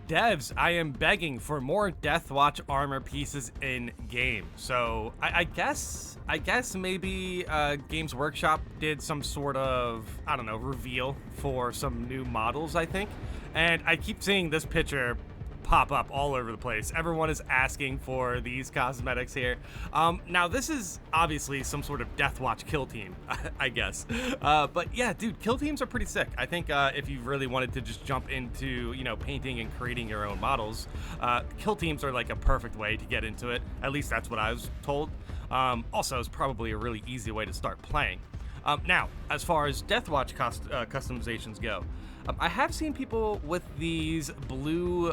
Devs, I am begging for more Deathwatch armor pieces in game. So I guess maybe Games Workshop did some sort of, I don't know, reveal for some new models, I think. And I keep seeing this picture pop up all over the place. Everyone is asking for these cosmetics here. Now this is obviously some sort of Deathwatch kill team, I guess. But yeah, dude, kill teams are pretty sick. I think if you really wanted to just jump into, you know, painting and creating your own models, kill teams are like a perfect way to get into it. At least that's what I was told. Also, it's probably a really easy way to start playing. Now, as far as Deathwatch customizations go, I have seen people with these blue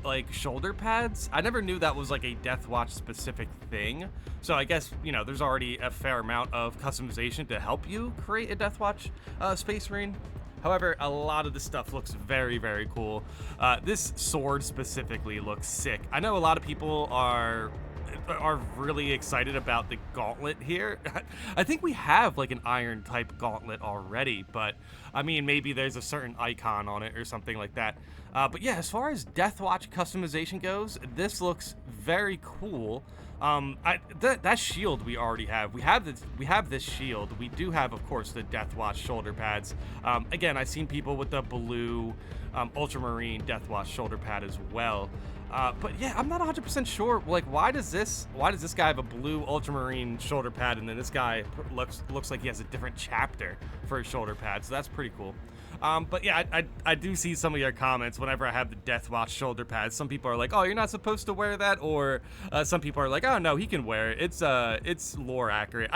like shoulder pads. I never knew that was like a Deathwatch specific thing. So I guess, you know, there's already a fair amount of customization to help you create a Deathwatch Space Marine. However, a lot of this stuff looks very, very cool. This sword specifically looks sick. I know a lot of people are really excited about the gauntlet here. I think we have like an iron type gauntlet already, but I mean, maybe there's a certain icon on it or something like that. But yeah, as far as Deathwatch customization goes, this looks very cool. That shield we already have. We have this shield. We do have, of course, the Deathwatch shoulder pads. Again, I've seen people with the blue Ultramarine Deathwatch shoulder pad as well. But yeah, I'm not 100% sure. Like, why does this guy have a blue Ultramarine shoulder pad, and then this guy looks like he has a different chapter for his shoulder pad? So that's pretty cool. But yeah, I do see some of your comments whenever I have the Deathwatch shoulder pads. Some people are like, oh, you're not supposed to wear that, or some people are like, oh no, he can wear it. It's lore accurate.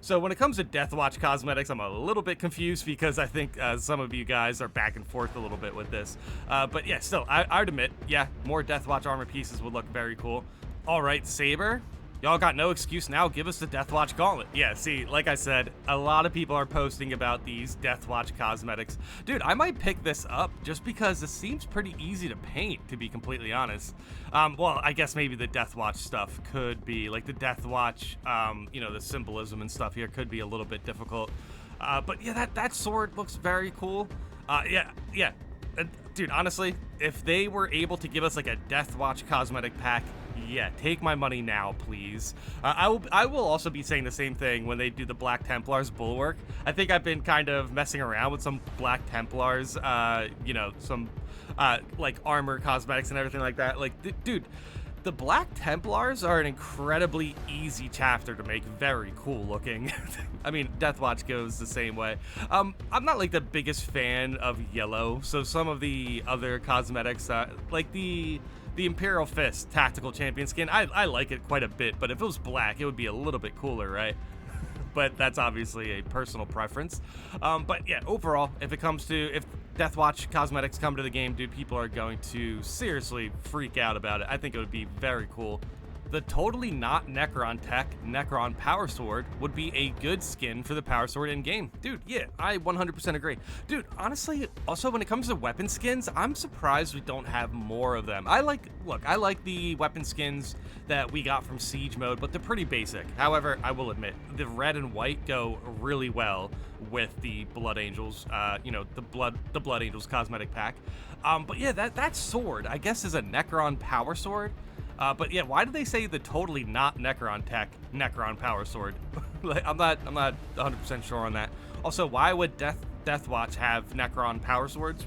So when it comes to Deathwatch cosmetics, I'm a little bit confused because I think some of you guys are back and forth a little bit with this. But yeah, still, I'd admit, yeah, more Deathwatch armor pieces would look very cool. All right, Saber. Y'all got no excuse now, give us the Deathwatch gauntlet. Yeah, see, like I said, a lot of people are posting about these Deathwatch cosmetics. Dude, I might pick this up just because this seems pretty easy to paint, to be completely honest. Well, I guess maybe the Deathwatch stuff could be, like the Deathwatch, you know, the symbolism and stuff here could be a little bit difficult. But yeah, that sword looks very cool. Yeah. Dude, honestly, if they were able to give us like a Deathwatch cosmetic pack, yeah, take my money now, please. I will also be saying the same thing when they do the Black Templars Bulwark. I think I've been kind of messing around with some Black Templars, you know, some like armor cosmetics and everything like that. Like, dude, the Black Templars are an incredibly easy chapter to make very cool looking. I mean, Deathwatch goes the same way. I'm not like the biggest fan of yellow, so some of the other cosmetics, like the Imperial Fist Tactical Champion skin, I like it quite a bit, but if it was black, it would be a little bit cooler, right? But that's obviously a personal preference. But yeah, overall, if Deathwatch cosmetics come to the game, dude, people are going to seriously freak out about it. I think it would be very cool. The totally not Necron tech Necron Power Sword would be a good skin for the Power Sword in game. Dude, yeah, I 100% agree. Dude, honestly, also when it comes to weapon skins, I'm surprised we don't have more of them. I like the weapon skins that we got from Siege mode, but they're pretty basic. However, I will admit, the red and white go really well with the Blood Angels, you know, the Blood Angels cosmetic pack. But yeah, that sword, I guess, is a Necron Power Sword. But yeah, why do they say the totally not Necron tech Necron Power Sword? Like, I'm not 100% sure on that. Also, why would Deathwatch have Necron Power Swords?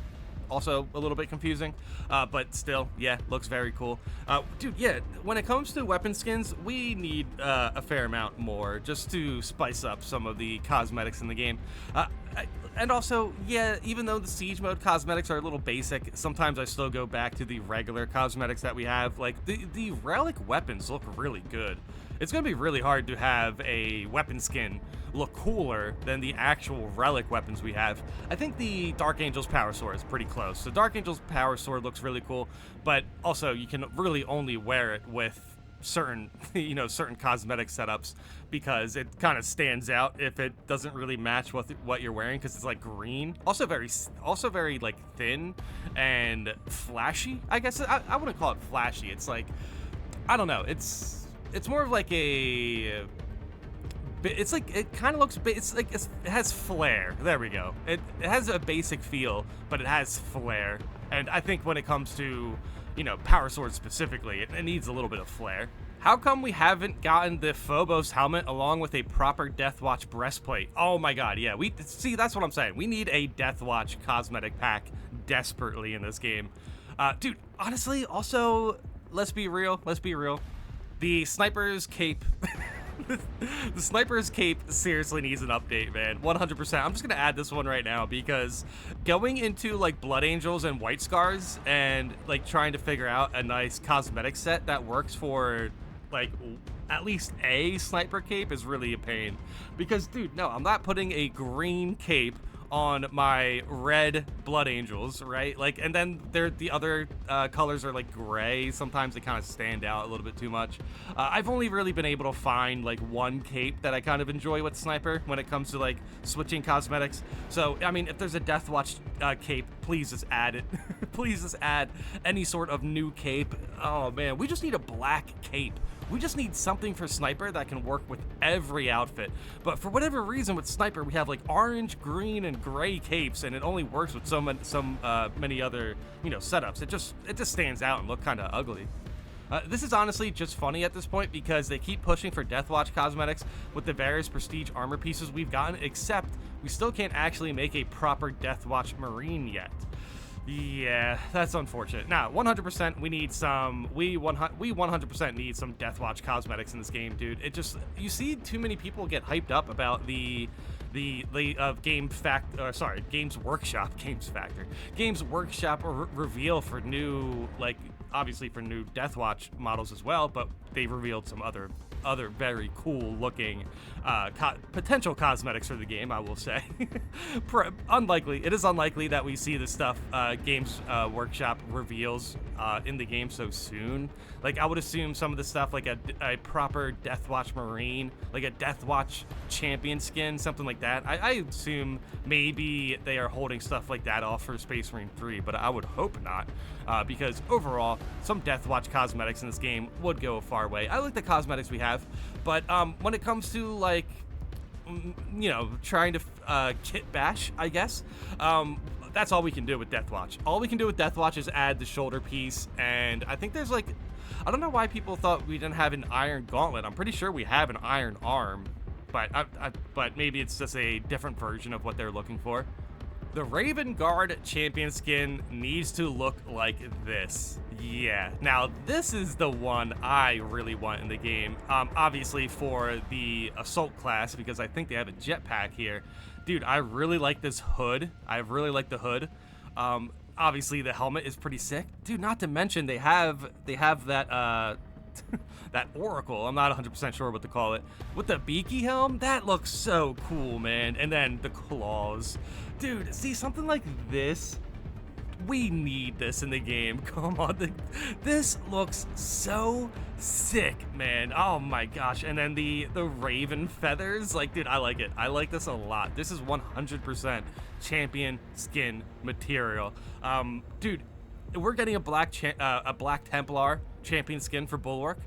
Also a little bit confusing, but still, yeah, looks very cool. Dude, yeah, when it comes to weapon skins, we need a fair amount more just to spice up some of the cosmetics in the game. And also, yeah, even though the Siege mode cosmetics are a little basic, sometimes I still go back to the regular cosmetics that we have. Like, the relic weapons look really good. It's going to be really hard to have a weapon skin look cooler than the actual relic weapons we have. I think the Dark Angel's Power Sword is pretty close. The Dark Angel's Power Sword looks really cool, but also you can really only wear it with certain, you know, certain cosmetic setups because it kind of stands out if it doesn't really match what you're wearing because it's like green. Also very like thin and flashy. I guess I wouldn't call it flashy. It's like, I don't know. It's more of like it's like, it kind of looks, it has flair. There we go. It has a basic feel, but it has flair. And I think when it comes to power sword specifically. It needs a little bit of flair. How come we haven't gotten the Phobos helmet along with a proper Deathwatch breastplate? Oh my god, yeah, see, that's what I'm saying. We need a Deathwatch cosmetic pack desperately in this game. Dude, honestly, also, let's be real. The sniper's cape, the sniper's cape seriously needs an update, man. 100%. I'm just gonna add this one right now because going into like Blood Angels and White Scars and like trying to figure out a nice cosmetic set that works for like at least a sniper cape is really a pain. Because, dude, no, I'm not putting a green cape on my red Blood Angels, right? Like, and then the other colors are like gray. Sometimes they kind of stand out a little bit too much. I've only really been able to find like one cape that I kind of enjoy with sniper when it comes to like switching cosmetics. So, I mean, if there's a Deathwatch cape, please just add it. Please just add any sort of new cape. Oh man, we just need a black cape. We just need something for sniper that can work with every outfit. But for whatever reason with sniper, we have like orange, green, and gray capes, and it only works with many other setups. It just stands out and look kind of ugly. This is honestly just funny at this point because they keep pushing for Deathwatch cosmetics with the various prestige armor pieces we've gotten, except we still can't actually make a proper Deathwatch Marine yet. Yeah, that's unfortunate. Now, 100% we need some, we 100% need some Deathwatch cosmetics in this game, dude. It just, you see too many people get hyped up about Games Workshop reveal for new, like, obviously for new Deathwatch models as well, but they revealed some other very cool looking potential cosmetics for the game, I will say. It is unlikely that we see this stuff Games Workshop reveals in the game so soon. Like, I would assume some of the stuff like a proper Deathwatch Marine, like a Deathwatch champion skin, something like that. I assume maybe they are holding stuff like that off for Space Marine 3, but I would hope not, because overall, some Deathwatch cosmetics in this game would go a far way. I like the cosmetics we have, but when it comes to like, trying to kit bash, I guess, that's all we can do with Deathwatch. All we can do with Deathwatch is add the shoulder piece, and I think there's like, I don't know why people thought we didn't have an iron gauntlet. I'm pretty sure we have an iron arm, but maybe it's just a different version of what they're looking for. The Raven Guard champion skin needs to look like this. Yeah, now this is the one I really want in the game. Obviously for the assault class, because I think they have a jetpack here. Dude, I really like this hood. I really like the hood. Obviously the helmet is pretty sick. Dude, not to mention they have that that oracle, I'm not 100% sure what to call it, with the beaky helm. That looks so cool, man. And then the claws. Dude, see, something like this, we need this in the game. Come on, this looks so sick, man. Oh my gosh. And then the raven feathers, like, dude, I like it. I like this a lot. This is 100% champion skin material. Dude, we're getting a Black Templar champion skin for Bulwark.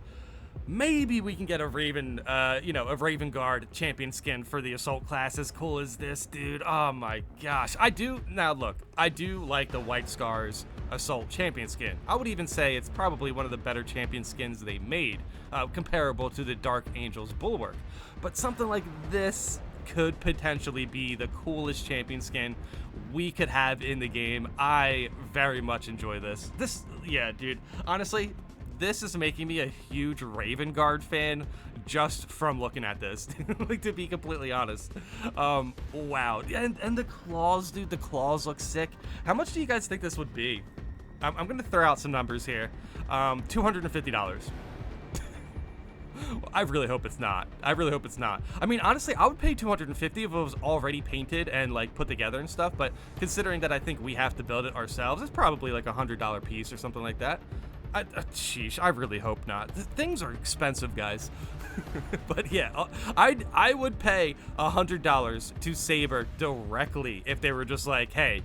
Maybe we can get a Raven, a Raven Guard champion skin for the assault class as cool as this, dude. Oh my gosh. I do like the White Scars assault champion skin. I would even say it's probably one of the better champion skins they made, comparable to the Dark Angels Bulwark. But something like this could potentially be the coolest champion skin we could have in the game. I very much enjoy this. Yeah, dude, honestly, this is making me a huge Raven Guard fan just from looking at this, like, to be completely honest. Wow. And the claws, dude, the claws look sick. How much do you guys think this would be? I'm gonna throw out some numbers here. $250. I really hope it's not. I mean, honestly, I would pay $250 if it was already painted and like put together and stuff, but considering that I think we have to build it ourselves, it's probably like $100 piece or something like that. Sheesh, I really hope not. Things are expensive, guys. But yeah, I would pay $100 to Saber directly if they were just like, hey,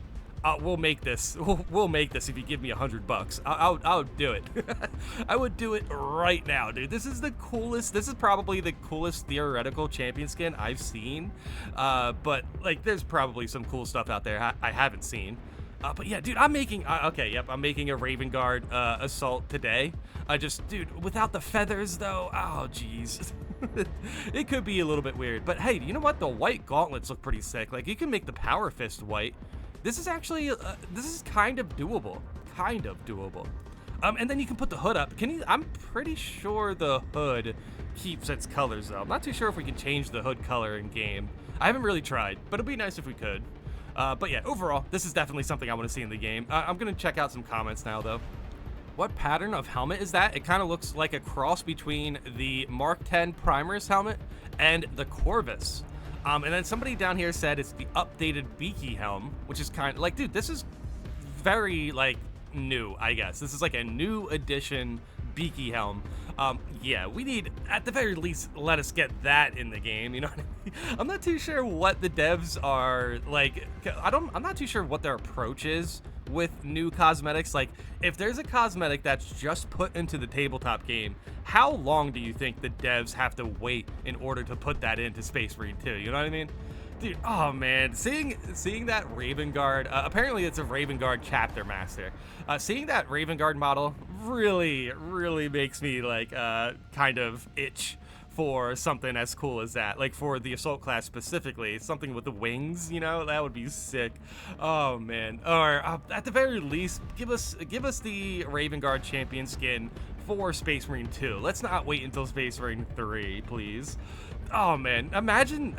we'll make this. We'll make this if you give me $100. I would do it. I would do it right now, dude. This is the coolest. This is probably the coolest theoretical champion skin I've seen. But like, there's probably some cool stuff out there I haven't seen. But yeah, dude, I'm making, okay, yep, I'm making a Raven Guard assault today. Dude, without the feathers though, oh jeez. It could be a little bit weird, but hey, you know what? The white gauntlets look pretty sick. Like, you can make the power fist white. This is actually, this is kind of doable. Kind of doable. And then you can put the hood up. I'm pretty sure the hood keeps its colors though. I'm not too sure if we can change the hood color in game. I haven't really tried, but it'd be nice if we could. But yeah, overall, this is definitely something I want to see in the game. I'm going to check out some comments now, though. What pattern of helmet is that? It kind of looks like a cross between the Mark 10 Primer's helmet and the Corvus. And then somebody down here said it's the updated Beaky helm, which is kind of like, dude, this is very, like, new, I guess. This is like a new edition Beaky helm. Yeah, we need, at the very least, let us get that in the game, you know what I mean? I'm not too sure what the devs are, like, I'm not too sure what their approach is with new cosmetics. Like, if there's a cosmetic that's just put into the tabletop game, how long do you think the devs have to wait in order to put that into Space Marine 2, you know what I mean? Dude, oh man, seeing that Raven Guard, apparently it's a Raven Guard chapter master. Seeing that Raven Guard model really makes me like kind of itch for something as cool as that. Like for the assault class specifically, something with the wings, you know, that would be sick. Oh man. Or at the very least, give us the Raven Guard champion skin for Space Marine 2. Let's not wait until Space Marine 3, please. Oh man, imagine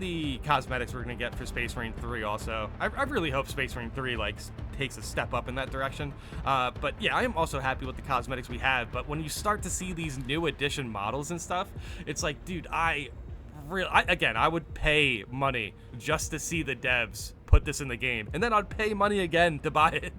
the cosmetics we're gonna get for Space Marine 3 also. I really hope Space Marine 3 like takes a step up in that direction. But yeah, I am also happy with the cosmetics we have, but when you start to see these new edition models and stuff, it's like, dude, again, I would pay money just to see the devs put this in the game, and then I'd pay money again to buy it.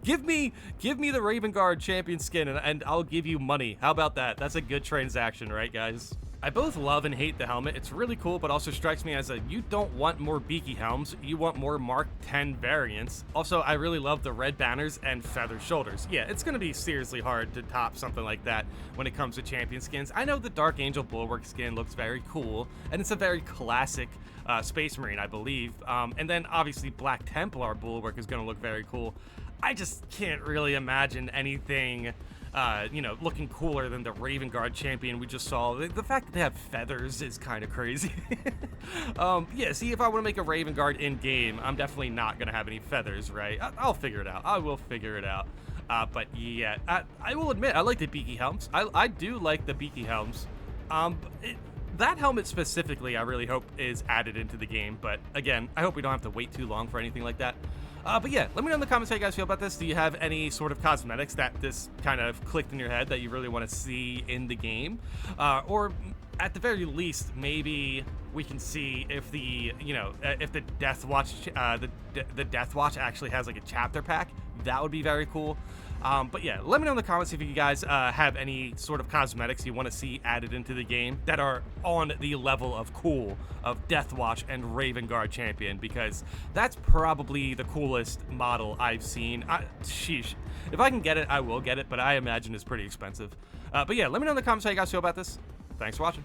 give me the Raven Guard champion skin and I'll give you money. How about that? That's a good transaction, right guys? I both love and hate the helmet. It's really cool, but also strikes me as you don't want more Beaky helms, you want more Mark 10 variants. Also, I really love the red banners and feathered shoulders. Yeah, it's gonna be seriously hard to top something like that when it comes to champion skins. I know the Dark Angel Bulwark skin looks very cool, and it's a very classic Space Marine, I believe. And then obviously Black Templar Bulwark is gonna look very cool. I just can't really imagine anything you know, looking cooler than the Raven Guard champion we just saw. The fact that they have feathers is kind of crazy. Yeah, see, if I want to make a Raven Guard in-game, I'm definitely not going to have any feathers, right? I'll figure it out. I will figure it out. But yeah, I will admit, I like the Beaky helms. I do like the Beaky helms. That helmet specifically, I really hope is added into the game. But again, I hope we don't have to wait too long for anything like that. But yeah, let me know in the comments how you guys feel about this. Do you have any sort of cosmetics that this kind of clicked in your head that you really want to see in the game? Or at the very least, maybe we can see if the, you know, if the Death Watch, the Death Watch actually has like a chapter pack. That would be very cool. But yeah, let me know in the comments if you guys have any sort of cosmetics you want to see added into the game that are on the level of cool of Death Watch and Raven Guard Champion, because that's probably the coolest model I've seen. Sheesh. If I can get it, I will get it, but I imagine it's pretty expensive. But yeah, let me know in the comments how you guys feel about this. Thanks for watching.